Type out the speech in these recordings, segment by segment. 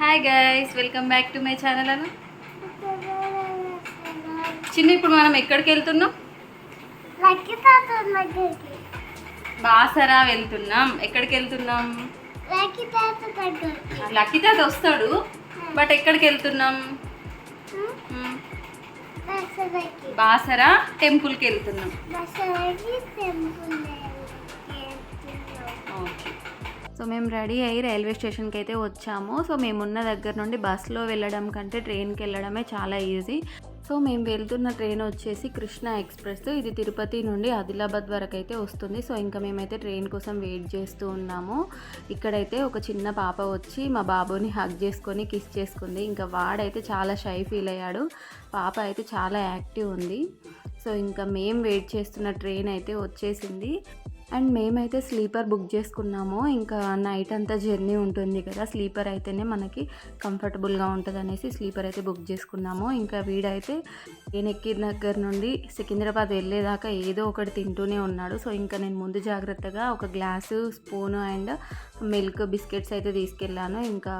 Hi guys, welcome back to my channel. అన్న చిన్న, ఇప్పుడు మనం ఎక్కడికి వెళ్తున్నాం? బాసరా వెళ్తున్నాం. ఎక్కడికి వెళ్తున్నాం? లక్కీ తాత వస్తాడు, బట్ ఎక్కడికి వెళ్తున్నాం? బాసరా టెంపుల్కి వెళ్తున్నాం. ఓకే, సో మేము రెడీ అయ్యి రైల్వే స్టేషన్కి అయితే వచ్చాము. సో మేమున్న దగ్గర నుండి బస్లో వెళ్ళడం కంటే ట్రైన్కి వెళ్ళడమే చాలా ఈజీ. సో మేము వెళ్తున్న ట్రైన్ వచ్చేసి కృష్ణ ఎక్స్ప్రెస్. ఇది తిరుపతి నుండి ఆదిలాబాద్ వరకు అయితే వస్తుంది. సో ఇంకా మేమైతే ట్రైన్ కోసం వెయిట్ చేస్తూ ఉన్నాము. ఇక్కడైతే ఒక చిన్న పాప వచ్చి మా బాబుని హగ్ చేసుకొని కిస్ చేసుకుంది. ఇంకా వాడైతే చాలా షై ఫీల్ అయ్యాడు. పాప అయితే చాలా యాక్టివ్ ఉంది. సో ఇంకా మేము వెయిట్ చేస్తున్న ట్రైన్ అయితే వచ్చేసింది. అండ్ మేమైతే స్లీపర్ బుక్ చేసుకున్నాము. ఇంకా నైట్ అంతా జర్నీ ఉంటుంది కదా, స్లీపర్ అయితేనే మనకి కంఫర్టబుల్గా ఉంటుంది అనేసి స్లీపర్ అయితే బుక్ చేసుకున్నాము. ఇంకా వీడైతే నేను ఎక్కిన దగ్గర నుండి సికింద్రాబాద్ వెళ్ళేదాకా ఏదో ఒకటి తింటూనే ఉన్నాడు. సో ఇంకా నేను ముందు జాగ్రత్తగా ఒక glass, spoon and milk, biscuits అయితే తీసుకెళ్ళాను, ఇంకా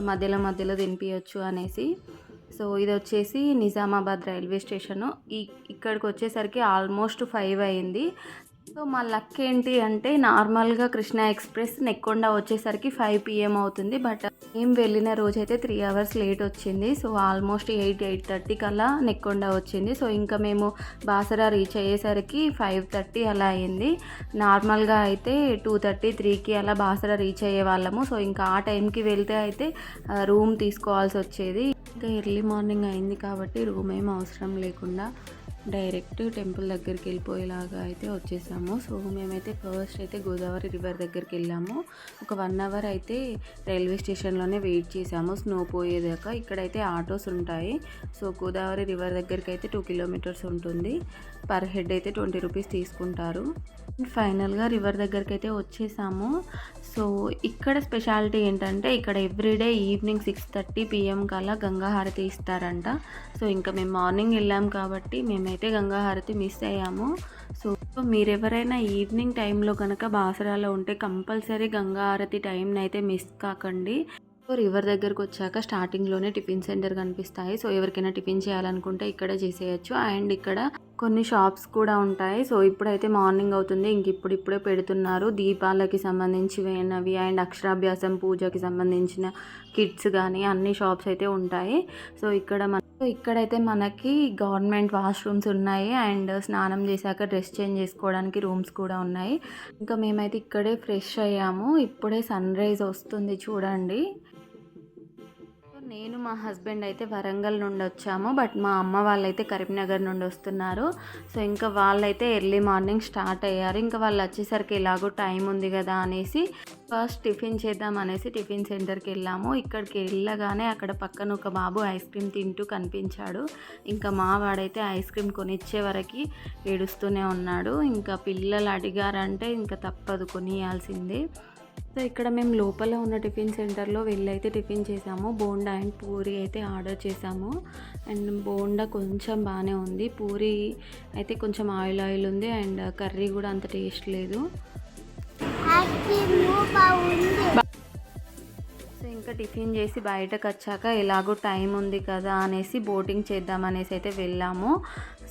మధ్యలో తినిపించచ్చు అనేసి. సో ఇది వచ్చేసి నిజామాబాద్ రైల్వే స్టేషను. ఇక్కడికి వచ్చేసరికి ఆల్మోస్ట్ 5 అయింది. సో మా లక్ ఏంటి అంటే, నార్మల్గా కృష్ణ ఎక్స్ప్రెస్ నెక్కొండ వచ్చేసరికి 5 PM అవుతుంది. బట్ మేము వెళ్ళిన రోజైతే 3 hours లేట్ వచ్చింది. సో ఆల్మోస్ట్ 8-8:30 కల్లా నెక్కొండ వచ్చింది. సో ఇంకా మేము బాసరా రీచ్ అయ్యేసరికి 5:30 అలా అయింది. నార్మల్గా అయితే 2:30-3కి అలా బాసరా రీచ్ అయ్యే వాళ్ళము. సో ఇంకా ఆ టైంకి వెళ్తే అయితే రూమ్ తీసుకోవాల్సి వచ్చేది. ఇంకా ఎర్లీ మార్నింగ్ అయింది కాబట్టి రూమ్ ఏం అవసరం లేకుండా డైరెక్ట్ టెంపుల్ దగ్గరికి వెళ్ళిపోయేలాగా అయితే వచ్చేసాము. సో మేమైతే ఫస్ట్ అయితే గోదావరి రివర్ దగ్గరికి వెళ్ళాము. ఒక 1 hour అయితే రైల్వే స్టేషన్లోనే వెయిట్ చేసాము స్నో పోయేదాకా. ఇక్కడైతే ఆటోస్ ఉంటాయి. సో గోదావరి రివర్ దగ్గరికి అయితే 2 kilometers ఉంటుంది. పర్ హెడ్ అయితే 20 rupees తీసుకుంటారు. ఫైనల్గా రివర్ దగ్గరికి అయితే వచ్చేసాము. సో ఇక్కడ స్పెషాలిటీ ఏంటంటే, ఇక్కడ ఎవ్రీడే ఈవినింగ్ 6:30 PM కల్లా గంగా హారతి ఇస్తారంట. సో ఇంకా మేము మార్నింగ్ వెళ్ళాం కాబట్టి మేమైతే గంగా హారతి మిస్ అయ్యాము. సో మీరెవరైనా ఈవినింగ్ టైంలో కనుక బాసరాలో ఉంటే కంపల్సరీ గంగా హారతి టైంని అయితే మిస్ కాకండి. సో రివర్ దగ్గరకు వచ్చాక స్టార్టింగ్లోనే టిఫిన్ సెంటర్ కనిపిస్తాయి. సో ఎవరికైనా టిఫిన్ చేయాలనుకుంటే ఇక్కడే చేసేయచ్చు. అండ్ ఇక్కడ కొన్ని షాప్స్ కూడా ఉంటాయి. సో ఇప్పుడైతే మార్నింగ్ అవుతుంది, ఇంక ఇప్పుడిప్పుడే పెడుతున్నారు. దీపాలకి సంబంధించినవి అండ్ అక్షరాభ్యాసం, పూజకి సంబంధించిన కిట్స్ కానీ అన్ని షాప్స్ అయితే ఉంటాయి. సో ఇక్కడైతే మనకి గవర్నమెంట్ వాష్రూమ్స్ ఉన్నాయి. అండ్ స్నానం చేశాక డ్రెస్ చేంజ్ చేసుకోవడానికి రూమ్స్ కూడా ఉన్నాయి. ఇంకా మేమైతే ఇక్కడే ఫ్రెష్ అయ్యాము. ఇప్పుడే సన్ రైజ్ వస్తుంది చూడండి. నేను మా హస్బెండ్ అయితే వరంగల్ నుండి వచ్చాము. బట్ మా అమ్మ వాళ్ళైతే కరీంనగర్ నుండి వస్తున్నారు. సో ఇంకా వాళ్ళైతే ఎర్లీ మార్నింగ్ స్టార్ట్ అయ్యారు. ఇంకా వాళ్ళు వచ్చేసరికి ఎలాగో టైం ఉంది కదా అనేసి ఫస్ట్ టిఫిన్ చేద్దాం అనేసి టిఫిన్ సెంటర్కి వెళ్ళాము. ఇక్కడికి వెళ్ళగానే అక్కడ పక్కన ఒక బాబు ఐస్ క్రీమ్ తింటూ కనిపించాడు. ఇంకా మా వాడైతే ఐస్ క్రీమ్ కొనిచ్చే వరకు ఏడుస్తూనే ఉన్నాడు. ఇంకా పిల్లలు అడిగారంటే ఇంకా తప్పదు, కొనియాల్సిందే. సో ఇక్కడ మేము లోపల ఉన్న టిఫిన్ సెంటర్లో వెళ్ళైతే టిఫిన్ చేసాము. బోండా అండ్ పూరి అయితే ఆర్డర్ చేసాము. అండ్ బోండా కొంచెం బాగానే ఉంది, పూరి అయితే కొంచెం ఆయిల్ ఉంది. అండ్ కర్రీ కూడా అంత టేస్ట్ లేదు. సో ఇంకా టిఫిన్ చేసి బయటకు వచ్చాక ఎలాగో టైం ఉంది కదా అనేసి బోటింగ్ చేద్దాం అనేసి అయితే వెళ్ళాము.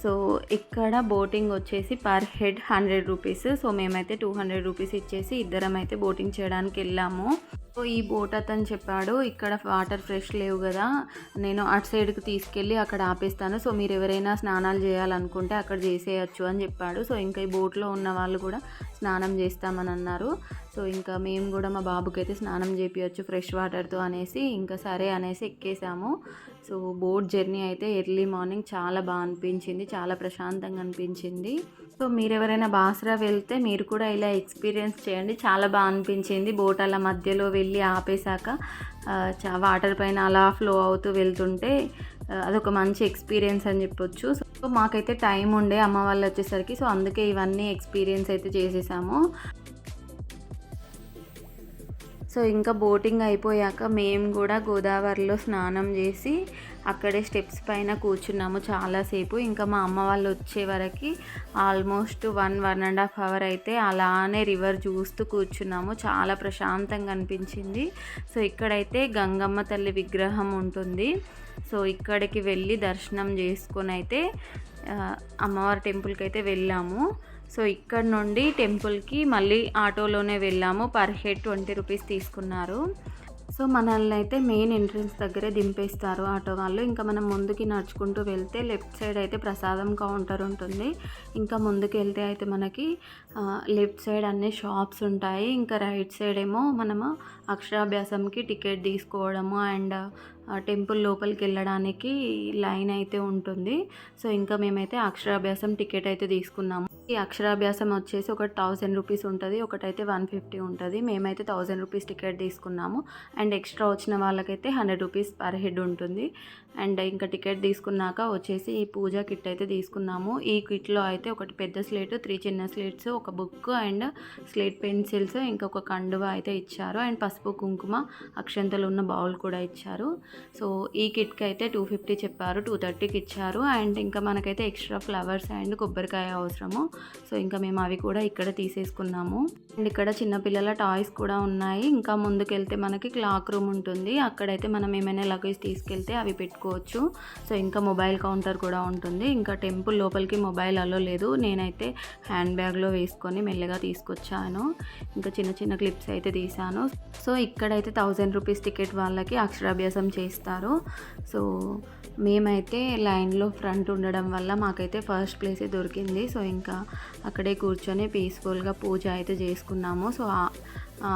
సో ఇక్కడ బోటింగ్ వచ్చేసి పర్ హెడ్ 100 rupees. సో మేమైతే 200 rupees ఇచ్చేసి ఇద్దరం అయితే బోటింగ్ చేయడానికి వెళ్ళాము. సో ఈ బోట్ అతను చెప్పాడు, ఇక్కడ వాటర్ ఫ్రెష్ లేవు కదా, నేను అటు సైడ్కి తీసుకెళ్ళి అక్కడ ఆపేస్తాను. సో మీరు ఎవరైనా స్నానాలు చేయాలనుకుంటే అక్కడ చేసేయచ్చు అని చెప్పాడు. సో ఇంకా ఈ బోట్లో ఉన్న వాళ్ళు కూడా స్నానం చేస్తామని అన్నారు. సో ఇంకా మేము కూడా మా బాబుకి అయితే స్నానం చేపించచ్చు ఫ్రెష్ వాటర్తో అనేసి ఇంకా సరే అనేసి ఎక్కేసాము. సో బోట్ జర్నీ అయితే ఎర్లీ మార్నింగ్ చాలా బాగా అనిపించింది, చాలా ప్రశాంతంగా అనిపించింది. సో మీరు ఎవరైనా బాసరా వెళ్తే మీరు కూడా ఇలా ఎక్స్పీరియన్స్ చేయండి, చాలా బాగా అనిపించింది. బోట్ అలా మధ్యలో వెళ్ళి ఆపేశాక వాటర్ పైన అలా ఫ్లో అవుతూ వెళ్తుంటే అదొక మంచి ఎక్స్పీరియన్స్ అని చెప్పొచ్చు. సో మాకైతే టైం ఉండే అమ్మ వాళ్ళు వచ్చేసరికి, సో అందుకే ఇవన్నీ ఎక్స్పీరియన్స్ అయితే చేసేసాము. సో ఇంకా బోటింగ్ అయిపోయాక మేము కూడా గోదావరిలో స్నానం చేసి అక్కడే స్టెప్స్ పైన కూర్చున్నాము చాలాసేపు. ఇంకా మా అమ్మ వాళ్ళు వచ్చే వరకు ఆల్మోస్ట్ 1.5 అవర్ అయితే అలానే రివర్ చూస్తూ కూర్చున్నాము. చాలా ప్రశాంతంగా అనిపించింది. సో ఇక్కడైతే గంగమ్మ తల్లి విగ్రహం ఉంటుంది. సో ఇక్కడికి వెళ్ళి దర్శనం చేసుకొని అయితే అమ్మవారి టెంపుల్కి అయితే వెళ్ళాము. సో ఇక్కడ నుండి టెంపుల్కి మళ్ళీ ఆటోలోనే వెళ్ళాము. పర్ హెడ్ 20 రూపీస్ తీసుకున్నారు. సో మనల్ని అయితే మెయిన్ ఎంట్రన్స్ దగ్గరే దింపేస్తారు ఆటో వాళ్ళు. ఇంకా మనం ముందుకి నడుచుకుంటూ వెళ్తే లెఫ్ట్ సైడ్ అయితే ప్రసాదం కౌంటర్ ఉంటుంది. ఇంకా ముందుకు వెళ్తే అయితే మనకి లెఫ్ట్ సైడ్ అన్ని షాప్స్ ఉంటాయి. ఇంకా రైట్ సైడ్ ఏమో మనము అక్షరాభ్యాసంకి టికెట్ తీసుకోవడము అండ్ టెంపుల్ లోపలికి వెళ్ళడానికి లైన్ అయితే ఉంటుంది. సో ఇంకా మేమైతే అక్షరాభ్యాసం టికెట్ అయితే తీసుకున్నాము. ఈ అక్షరాభ్యాసం వచ్చేసి ఒకటి 1000 రూపీస్ ఉంటుంది, ఒకటైతే 150 ఉంటుంది. మేమైతే 1000 రూపీస్ టికెట్ తీసుకున్నాము. అండ్ ఎక్స్ట్రా వచ్చిన వాళ్ళకైతే 100 రూపీస్ పర్ హెడ్ ఉంటుంది. అండ్ ఇంకా టికెట్ తీసుకున్నాక వచ్చేసి ఈ పూజా కిట్ అయితే తీసుకున్నాము. ఈ కిట్లో అయితే ఒకటి పెద్ద స్లేట్, 3 చిన్న స్లేట్స్, ఒక బుక్ అండ్ స్లేట్ పెన్సిల్స్, ఇంకొక కండువ అయితే ఇచ్చారు. అండ్ పసుపు కుంకుమ అక్షంతలు ఉన్న బౌల్ కూడా ఇచ్చారు. సో ఈ కిట్కి అయితే 250 చెప్పారు, 230కి ఇచ్చారు. అండ్ ఇంకా మనకైతే ఎక్స్ట్రా ఫ్లవర్స్ అండ్ కొబ్బరికాయ అవసరము. సో ఇంకా మేము అవి కూడా ఇక్కడ తీసేసుకున్నాము. అండ్ ఇక్కడ చిన్నపిల్లల టాయ్స్ కూడా ఉన్నాయి. ఇంకా ముందుకెళ్తే మనకి క్లాక్ రూమ్ ఉంటుంది. అక్కడైతే మనం ఏమైనా లగేజ్ తీసుకెళ్తే అవి పెట్టుకోవచ్చు. సో ఇంకా మొబైల్ కౌంటర్ కూడా ఉంటుంది. ఇంకా టెంపుల్ లోపలికి మొబైల్ అలో లేదు. నేనైతే హ్యాండ్ బ్యాగ్లో వేసుకొని మెల్లగా తీసుకొచ్చాను. ఇంకా చిన్న చిన్న క్లిప్స్ అయితే తీసాను. సో ఇక్కడైతే 1000 రూపీస్ టికెట్ వాళ్ళకి అక్షరాభ్యాసం చేస్తారు. సో మేమైతే లైన్లో ఫ్రంట్ ఉండడం వల్ల మాకైతే ఫస్ట్ ప్లేసే దొరికింది. సో ఇంకా అక్కడే కూర్చొని పీస్ఫుల్గా పూజ అయితే చేసుకున్నాము. సో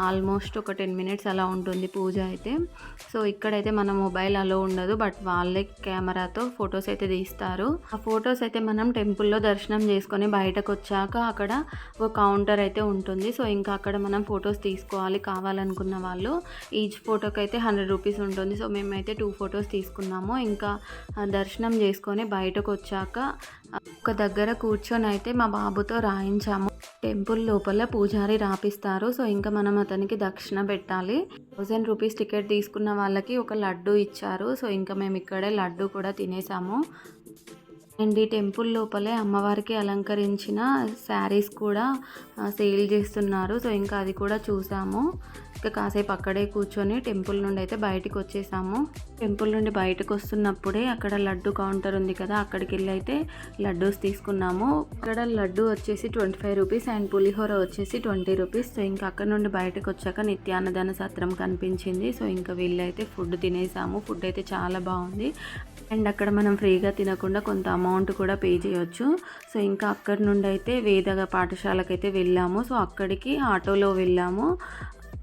ఆల్మోస్ట్ ఒక 10 మినిట్స్ అలా ఉంటుంది పూజ అయితే. సో ఇక్కడైతే మన మొబైల్ అలో ఉండదు, బట్ వాళ్ళే కెమెరాతో ఫొటోస్ అయితే తీస్తారు. ఆ ఫొటోస్ అయితే మనం టెంపుల్లో దర్శనం చేసుకొని బయటకు వచ్చాక అక్కడ ఒక కౌంటర్ అయితే ఉంటుంది. సో ఇంకా అక్కడ మనం ఫొటోస్ తీసుకోవాలి కావాలనుకున్న వాళ్ళు. ఈచ్ ఫోటోకి అయితే 100 రూపీస్ ఉంటుంది. సో మేమైతే 2 ఫొటోస్ తీసుకున్నాము. ఇంకా దర్శనం చేసుకొని బయటకు వచ్చాక ఒక దగ్గర కూర్చొని అయితే మా బాబుతో రాయించాము. టెంపుల్ లోపల పూజారి రాపిస్తారు. సో ఇంకా మనం అతనికి దక్షిణ పెట్టాలి. 1000 రూపీస్ టికెట్ తీసుకున్న వాళ్ళకి ఒక లడ్డు ఇచ్చారు. సో ఇంకా మేము ఇక్కడే లడ్డు కూడా తినేసాము. అండ్ ఈ టెంపుల్ లోపలే అమ్మవారికి అలంకరించిన శారీస్ కూడా సేల్ చేస్తున్నారు. సో ఇంకా అది కూడా చూసాము. ఇంకా కాసేపు అక్కడే కూర్చొని టెంపుల్ నుండి అయితే బయటకు వచ్చేసాము. టెంపుల్ నుండి బయటకు వస్తున్నప్పుడే అక్కడ లడ్డు కౌంటర్ ఉంది కదా, అక్కడికి వెళ్ళి అయితే లడ్డూస్ తీసుకున్నాము. అక్కడ లడ్డు వచ్చేసి 25 రూపీస్ అండ్ పులిహోర వచ్చేసి 20 రూపీస్. సో ఇంకా అక్కడ నుండి బయటకు వచ్చాక నిత్యాన్నదాన సత్రం కనిపించింది. సో ఇంకా వీళ్ళైతే ఫుడ్ తినేసాము. ఫుడ్ అయితే చాలా బాగుంది. అండ్ అక్కడ మనం ఫ్రీగా తినకుండా కొంత అమౌంట్ కూడా పే చేయొచ్చు. సో ఇంకా అక్కడి నుండి అయితే వేద పాఠశాలకైతే వెళ్ళాము. సో అక్కడికి ఆటోలో వెళ్ళాము.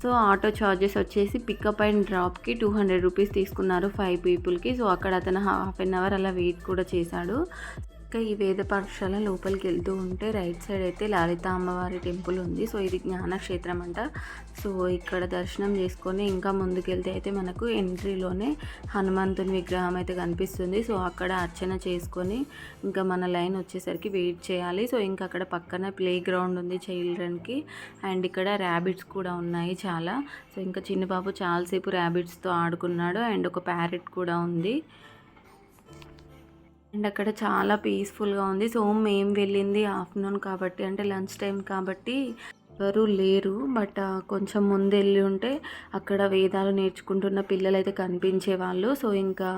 సో ఆటో ఛార్జెస్ వచ్చేసి పికప్ అండ్ డ్రాప్కి 200 రూపీస్ తీసుకున్నారు 5 పీపుల్కి. సో అక్కడ అతను హాఫ్ అన్ అవర్ అలా వెయిట్ కూడా చేశాడు. ఇంకా ఈ వేద పాఠశాల లోపలికి వెళ్తూ ఉంటే రైట్ సైడ్ అయితే లలిత అమ్మవారి టెంపుల్ ఉంది. సో ఇది జ్ఞానక్షేత్రం అంట. సో ఇక్కడ దర్శనం చేసుకొని ఇంకా ముందుకెళ్తే అయితే మనకు ఎంట్రీలోనే హనుమంతుని విగ్రహం అయితే కనిపిస్తుంది. సో అక్కడ అర్చన చేసుకొని ఇంకా మన లైన్ వచ్చేసరికి వెయిట్ చేయాలి. సో ఇంకా అక్కడ పక్కన ప్లే గ్రౌండ్ ఉంది చిల్డ్రన్కి. అండ్ ఇక్కడ ర్యాబిట్స్ కూడా ఉన్నాయి చాలా. సో ఇంకా చిన్న బాబు చాలాసేపు ర్యాబిట్స్తో ఆడుకున్నాడు. అండ్ ఒక ప్యారెట్ కూడా ఉంది. అండ్ అక్కడ చాలా పీస్ఫుల్గా ఉంది. సో మేము వెళ్ళింది ఆఫ్టర్నూన్ కాబట్టి, అంటే లంచ్ టైం కాబట్టి ఎవరు లేరు. బట్ కొంచెం ముందు వెళ్ళి ఉంటే అక్కడ వేదాలు నేర్చుకుంటున్న పిల్లలు అయితే కనిపించేవాళ్ళు. సో ఇంకా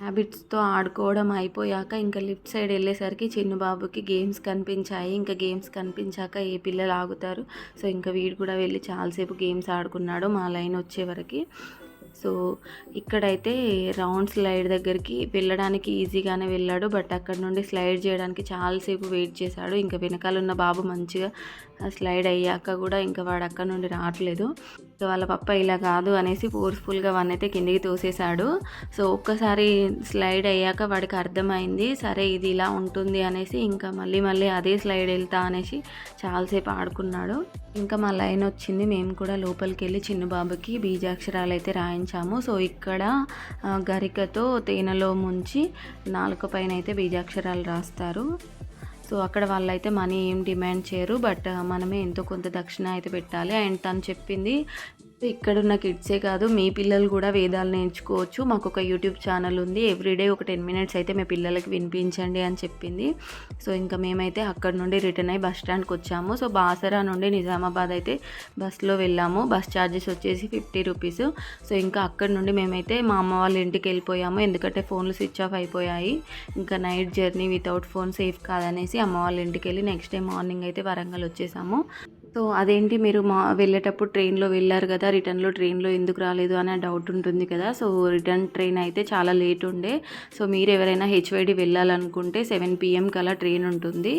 హ్యాబిట్స్తో ఆడుకోవడం అయిపోయాక ఇంకా లెఫ్ట్ సైడ్ వెళ్ళేసరికి చిన్న బాబుకి గేమ్స్ కనిపించాయి. ఇంకా గేమ్స్ కనిపించాక ఏ పిల్లలు ఆగుతారు. సో ఇంకా వీడు కూడా వెళ్ళి చాలాసేపు గేమ్స్ ఆడుకున్నాడు మా లైన్ వచ్చే వరకు. సో ఇక్కడైతే రౌండ్ స్లైడ్ దగ్గరికి వెళ్ళడానికి ఈజీగానే వెళ్ళాడు. బట్ అక్కడ నుండి స్లైడ్ చేయడానికి చాలాసేపు వెయిట్ చేశాడు. ఇంకా వెనకాల ఉన్న బాబు మంచిగా స్లైడ్ అయ్యాక కూడా ఇంకా వాడు అక్కడ నుండి రావట్లేదు. ఇంకా వాళ్ళ పప్ప ఇలా కాదు అనేసి ఫోర్స్ఫుల్గా వాడిని అయితే కిందికి తోసేశాడు. సో ఒక్కసారి స్లైడ్ అయ్యాక వాడికి అర్థమైంది, సరే ఇది ఇలా ఉంటుంది అనేసి ఇంకా మళ్ళీ అదే స్లైడ్ వెళ్తా అనేసి చాలాసేపు ఆడుకున్నాడు. ఇంకా మా లైన్ వచ్చింది. మేము కూడా లోపలికి వెళ్ళి చిన్న బాబుకి బీజాక్షరాలు అయితే రాయించాము. సో ఇక్కడ గరికతో తేనెలో ముంచి నాలుక పైన అయితే బీజాక్షరాలు రాస్తారు. సో అక్కడ వాళ్ళైతే మనీ ఏం డిమాండ్ చేయరు. బట్ మనమే ఎంతో కొంత దక్షిణ అయితే పెట్టాలి. అండ్ తను చెప్పింది ఇక్కడున్న కిడ్సే కాదు మీ పిల్లలు కూడా వేదాలు నేర్చుకోవచ్చు. మాకు ఒక యూట్యూబ్ ఛానల్ ఉంది. ఎవ్రీడే ఒక 10 మినిట్స్ అయితే మీ పిల్లలకి వినిపించండి అని చెప్పింది. సో ఇంకా మేమైతే అక్కడ నుండి రిటర్న్ అయ్యి బస్ స్టాండ్కి వచ్చాము. సో బాసరా నుండి నిజామాబాద్ అయితే బస్లో వెళ్ళాము. బస్ ఛార్జెస్ వచ్చేసి 50 రూపీస్. సో ఇంకా అక్కడ నుండి మేమైతే మా అమ్మ వాళ్ళ ఇంటికి వెళ్ళిపోయాము. ఎందుకంటే ఫోన్లు స్విచ్ ఆఫ్ అయిపోయాయి. ఇంకా night journey without phone safe కాదనేసి అమ్మ వాళ్ళ ఇంటికి వెళ్ళి నెక్స్ట్ డే మార్నింగ్ అయితే వరంగల్ వచ్చేసాము. సో అదేంటి మీరు వెళ్ళేటప్పుడు ట్రైన్లో వెళ్ళారు కదా, రిటర్న్లో ట్రైన్లో ఎందుకు రాలేదు అనే డౌట్ ఉంటుంది కదా. సో రిటర్న్ ట్రైన్ అయితే చాలా లేట్ ఉండే. సో మీరు ఎవరైనా హెచ్వైడి వెళ్ళాలనుకుంటే 7 PM కలా ట్రైన్ ఉంటుంది.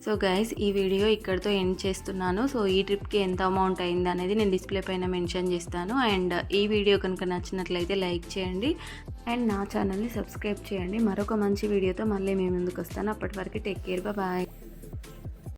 సో గైస్ ఈ వీడియో ఇక్కడితో ఎండ్ చేస్తున్నాను. సో ఈ ట్రిప్కి ఎంత అమౌంట్ అయింది అనేది నేను డిస్ప్లే పైన మెన్షన్ చేస్తాను. అండ్ ఈ వీడియో కనుక నచ్చినట్లయితే లైక్ చేయండి అండ్ నా ఛానల్ని సబ్స్క్రైబ్ చేయండి. మరొక మంచి వీడియోతో మళ్ళీ మీ ముందుకు వస్తాను. అప్పటి వరకు టేక్ కేర్, బాయ్.